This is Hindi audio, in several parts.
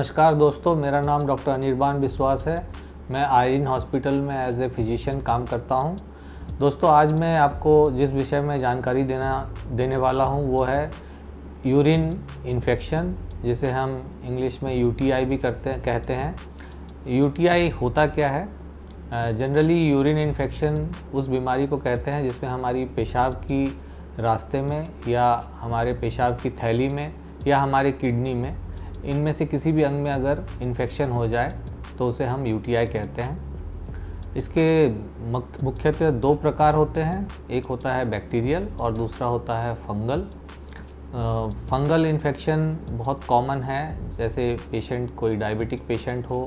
नमस्कार दोस्तों, मेरा नाम डॉक्टर अनिर्बान विश्वास है। मैं आयरीन हॉस्पिटल में एज ए फिजिशियन काम करता हूं। दोस्तों, आज मैं आपको जिस विषय में जानकारी देने वाला हूं वो है यूरिन इन्फेक्शन, जिसे हम इंग्लिश में यूटीआई भी कहते हैं। यूटीआई होता क्या है? जनरली यूरिन इन्फेक्शन उस बीमारी को कहते हैं जिसमें हमारी पेशाब की रास्ते में या हमारे पेशाब की थैली में या हमारे किडनी में, इनमें से किसी भी अंग में अगर इन्फेक्शन हो जाए तो उसे हम यूटीआई कहते हैं। इसके मुख्यतः दो प्रकार होते हैं, एक होता है बैक्टीरियल और दूसरा होता है फंगल। फंगल इन्फेक्शन बहुत कॉमन है, जैसे पेशेंट कोई डायबिटिक पेशेंट हो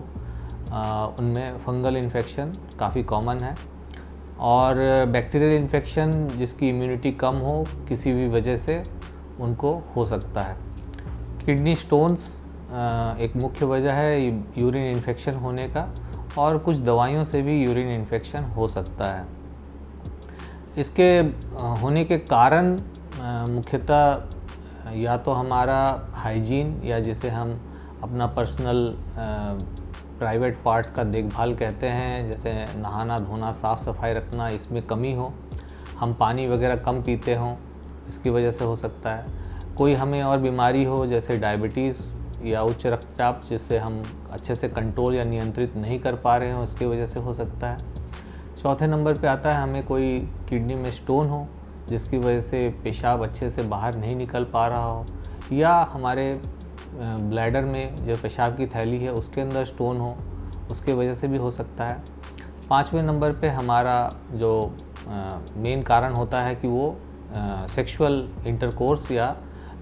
उनमें फंगल इन्फेक्शन काफ़ी कॉमन है। और बैक्टीरियल इन्फेक्शन जिसकी इम्यूनिटी कम हो किसी भी वजह से उनको हो सकता है। किडनी स्टोन्स एक मुख्य वजह है यूरिन इन्फेक्शन होने का, और कुछ दवाइयों से भी यूरिन इन्फेक्शन हो सकता है। इसके होने के कारण मुख्यतः या तो हमारा हाइजीन, या जिसे हम अपना पर्सनल प्राइवेट पार्ट्स का देखभाल कहते हैं, जैसे नहाना धोना साफ़ सफाई रखना, इसमें कमी हो, हम पानी वगैरह कम पीते हों, इसकी वजह से हो सकता है। कोई हमें और बीमारी हो जैसे डायबिटीज़ या उच्च रक्तचाप, जिससे हम अच्छे से कंट्रोल या नियंत्रित नहीं कर पा रहे हों, इसकी वजह से हो सकता है। चौथे नंबर पे आता है हमें कोई किडनी में स्टोन हो जिसकी वजह से पेशाब अच्छे से बाहर नहीं निकल पा रहा हो, या हमारे ब्लैडर में जो पेशाब की थैली है उसके अंदर स्टोन हो, उसके वजह से भी हो सकता है। पाँचवें नंबर पे हमारा जो मेन कारण होता है कि वो सेक्सुअल इंटरकोर्स, या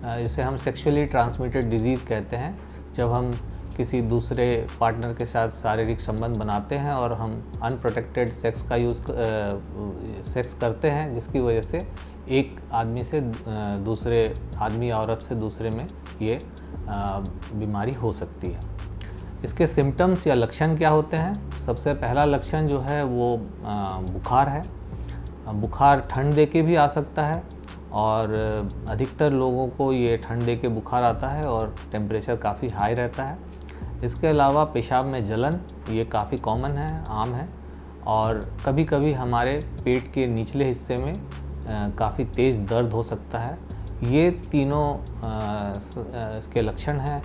जिसे हम सेक्सुअली ट्रांसमिटेड डिजीज़ कहते हैं, जब हम किसी दूसरे पार्टनर के साथ शारीरिक संबंध बनाते हैं और हम अनप्रोटेक्टेड सेक्स करते हैं, जिसकी वजह से एक आदमी से दूसरे आदमी या औरत से दूसरे में ये बीमारी हो सकती है। इसके सिम्टम्स या लक्षण क्या होते हैं? सबसे पहला लक्षण जो है वो बुखार है। बुखार ठंड दे के भी आ सकता है, और अधिकतर लोगों को ये ठंड दे के बुखार आता है और टेम्परेचर काफ़ी हाई रहता है। इसके अलावा पेशाब में जलन, ये काफ़ी कॉमन है, आम है, और कभी कभी हमारे पेट के निचले हिस्से में काफ़ी तेज़ दर्द हो सकता है। ये तीनों इसके लक्षण हैं।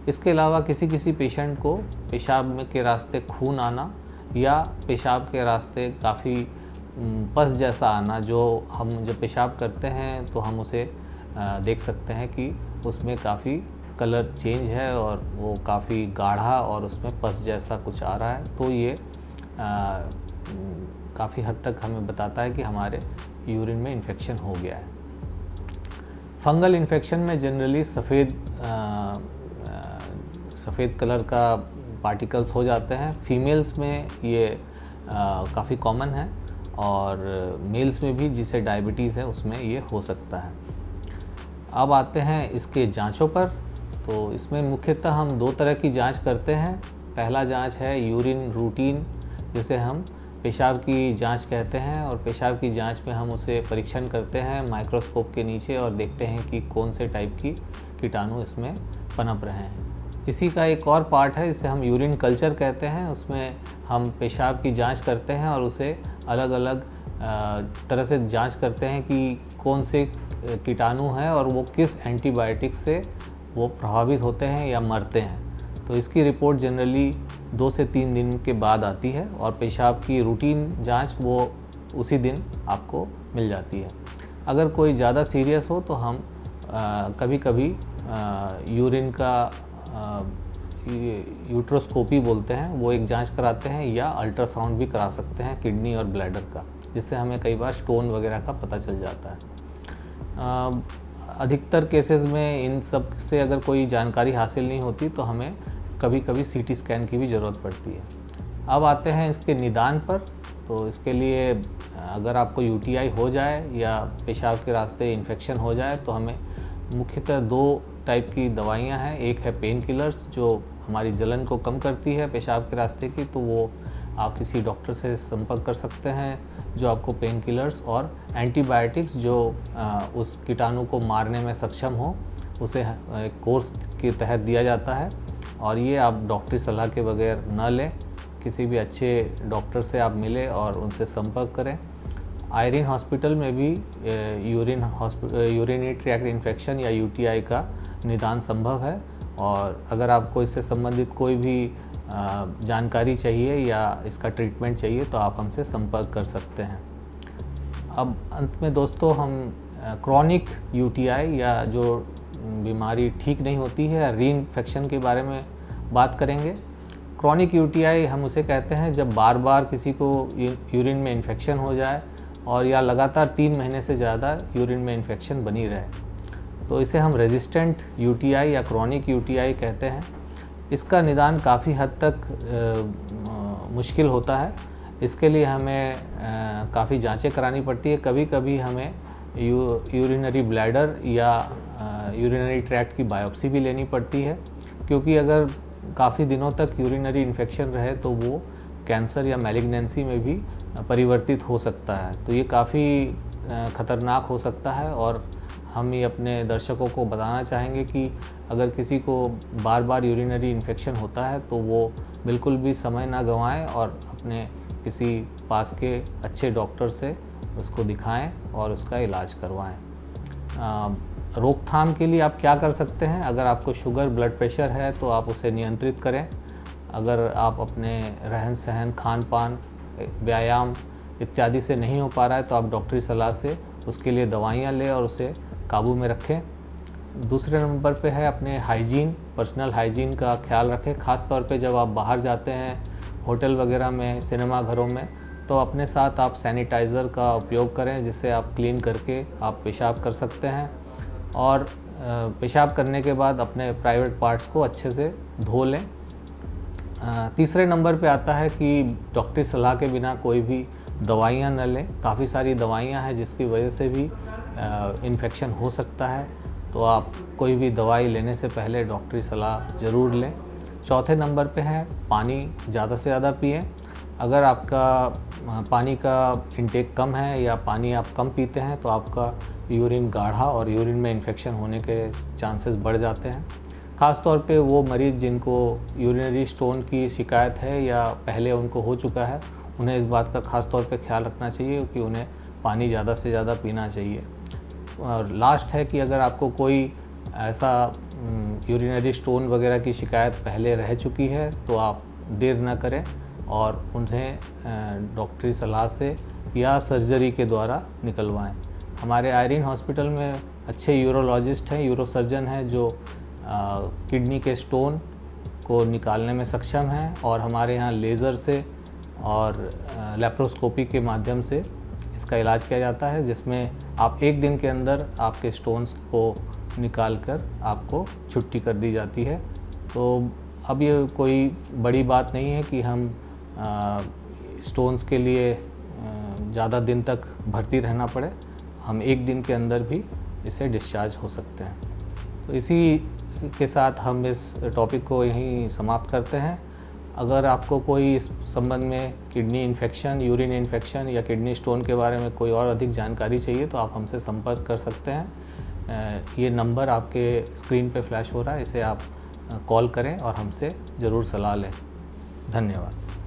इसके अलावा किसी पेशेंट को पेशाब के रास्ते खून आना, या पेशाब के रास्ते काफ़ी पस जैसा आना, जो हम जब पेशाब करते हैं तो हम उसे देख सकते हैं कि उसमें काफ़ी कलर चेंज है और वो काफ़ी गाढ़ा और उसमें पस जैसा कुछ आ रहा है, तो ये काफ़ी हद तक हमें बताता है कि हमारे यूरिन में इन्फेक्शन हो गया है। फंगल इन्फेक्शन में जनरली सफ़ेद कलर का पार्टिकल्स हो जाते हैं। फीमेल्स में ये काफ़ी कॉमन है, और मेल्स में भी जिसे डायबिटीज़ है उसमें ये हो सकता है। अब आते हैं इसके जांचों पर। तो इसमें मुख्यतः हम दो तरह की जांच करते हैं। पहला जांच है यूरिन रूटीन, जिसे हम पेशाब की जांच कहते हैं, और पेशाब की जांच में हम उसे परीक्षण करते हैं माइक्रोस्कोप के नीचे और देखते हैं कि कौन से टाइप की कीटाणु इसमें पनप रहे हैं। इसी का एक और पार्ट है जिसे हम यूरिन कल्चर कहते हैं। उसमें हम पेशाब की जांच करते हैं और उसे अलग अलग तरह से जांच करते हैं कि कौन से कीटाणु हैं और वो किस एंटीबायोटिक से वो प्रभावित होते हैं या मरते हैं। तो इसकी रिपोर्ट जनरली 2 से 3 दिन के बाद आती है, और पेशाब की रूटीन जांच वो उसी दिन आपको मिल जाती है। अगर कोई ज़्यादा सीरियस हो तो हम कभी कभी यूरिन का यूट्रोस्कोपी बोलते हैं, वो एक जांच कराते हैं, या अल्ट्रासाउंड भी करा सकते हैं किडनी और ब्लैडर का, जिससे हमें कई बार स्टोन वगैरह का पता चल जाता है। अधिकतर केसेस में इन सब से अगर कोई जानकारी हासिल नहीं होती तो हमें कभी कभी सीटी स्कैन की भी ज़रूरत पड़ती है। अब आते हैं इसके निदान पर। तो इसके लिए अगर आपको यूटीआई हो जाए या पेशाब के रास्ते इन्फेक्शन हो जाए तो हमें मुख्यतः 2 टाइप की दवाइयाँ हैं। एक है पेन किलर्स, जो हमारी जलन को कम करती है पेशाब के रास्ते की, तो वो आप किसी डॉक्टर से संपर्क कर सकते हैं जो आपको पेन किलर्स और एंटीबायोटिक्स जो उस कीटाणु को मारने में सक्षम हो, उसे कोर्स के तहत दिया जाता है। और ये आप डॉक्टरी सलाह के बगैर न लें। किसी भी अच्छे डॉक्टर से आप मिलें और उनसे संपर्क करें। आयरीन हॉस्पिटल में भी यूरिनरी ट्रैक्ट इन्फेक्शन या यूटीआई का निदान संभव है, और अगर आपको इससे संबंधित कोई भी जानकारी चाहिए या इसका ट्रीटमेंट चाहिए तो आप हमसे संपर्क कर सकते हैं। अब अंत में दोस्तों हम क्रॉनिक यूटीआई या जो बीमारी ठीक नहीं होती है, रीइन्फेक्शन के बारे में बात करेंगे। क्रॉनिक यूटीआई हम उसे कहते हैं जब बार बार किसी को यूरिन में इन्फेक्शन हो जाए और या लगातार 3 महीने से ज़्यादा यूरिन में इन्फेक्शन बनी रहे, तो इसे हम रेजिस्टेंट यूटीआई या क्रॉनिक यूटीआई कहते हैं। इसका निदान काफ़ी हद तक मुश्किल होता है। इसके लिए हमें काफ़ी जांचें करानी पड़ती है। कभी कभी हमें यूरिनरी ब्लैडर या यूरिनरी ट्रैक्ट की बायोप्सी भी लेनी पड़ती है, क्योंकि अगर काफ़ी दिनों तक यूरिनरी इन्फेक्शन रहे तो वो कैंसर या मैलिग्नेंसी में भी परिवर्तित हो सकता है। तो ये काफ़ी ख़तरनाक हो सकता है, और हम ये अपने दर्शकों को बताना चाहेंगे कि अगर किसी को बार बार यूरिनरी इन्फेक्शन होता है तो वो बिल्कुल भी समय ना गंवाएं और अपने किसी पास के अच्छे डॉक्टर से उसको दिखाएं और उसका इलाज करवाएं। रोकथाम के लिए आप क्या कर सकते हैं? अगर आपको शुगर, ब्लड प्रेशर है तो आप उसे नियंत्रित करें। अगर आप अपने रहन सहन, खान पान, व्यायाम इत्यादि से नहीं हो पा रहा है तो आप डॉक्टरी सलाह से उसके लिए दवाइयाँ लें और उसे काबू में रखें। दूसरे नंबर पे है अपने हाइजीन, पर्सनल हाइजीन का ख्याल रखें। ख़ास तौर पे जब आप बाहर जाते हैं, होटल वगैरह में, सिनेमा घरों में, तो अपने साथ आप सैनिटाइज़र का उपयोग करें, जिससे आप क्लीन करके आप पेशाब कर सकते हैं। और पेशाब करने के बाद अपने प्राइवेट पार्ट्स को अच्छे से धो लें। तीसरे नंबर पे आता है कि डॉक्टरी सलाह के बिना कोई भी दवाइयाँ न लें। काफ़ी सारी दवाइयाँ हैं जिसकी वजह से भी इन्फेक्शन हो सकता है, तो आप कोई भी दवाई लेने से पहले डॉक्टरी सलाह ज़रूर लें। चौथे नंबर पे है पानी ज़्यादा से ज़्यादा पिएं। अगर आपका पानी का इंटेक कम है या पानी आप कम पीते हैं तो आपका यूरिन गाढ़ा और यूरिन में इन्फेक्शन होने के चांसेस बढ़ जाते हैं। ख़ास तौर पे वो मरीज़ जिनको यूरिनरी स्टोन की शिकायत है या पहले उनको हो चुका है, उन्हें इस बात का ख़ास तौर पे ख्याल रखना चाहिए कि उन्हें पानी ज़्यादा से ज़्यादा पीना चाहिए। और लास्ट है कि अगर आपको कोई ऐसा यूरिनरी स्टोन वगैरह की शिकायत पहले रह चुकी है तो आप देर न करें और उन्हें डॉक्टरी सलाह से या सर्जरी के द्वारा निकलवाएं। हमारे आयरीन हॉस्पिटल में अच्छे यूरोलॉजिस्ट हैं, यूरोसर्जन हैं, जो किडनी के स्टोन को निकालने में सक्षम हैं, और हमारे यहाँ लेज़र से और लेप्रोस्कोपी के माध्यम से इसका इलाज किया जाता है, जिसमें आप 1 दिन के अंदर आपके स्टोन्स को निकाल कर आपको छुट्टी कर दी जाती है। तो अब ये कोई बड़ी बात नहीं है कि हम स्टोन्स के लिए ज़्यादा दिन तक भर्ती रहना पड़े। हम 1 दिन के अंदर भी इससे डिस्चार्ज हो सकते हैं। तो इसी के साथ हम इस टॉपिक को यहीं समाप्त करते हैं। अगर आपको कोई इस संबंध में किडनी इन्फेक्शन, यूरिन इन्फेक्शन या किडनी स्टोन के बारे में कोई और अधिक जानकारी चाहिए तो आप हमसे संपर्क कर सकते हैं। ये नंबर आपके स्क्रीन पे फ्लैश हो रहा है, इसे आप कॉल करें और हमसे ज़रूर सलाह लें। धन्यवाद।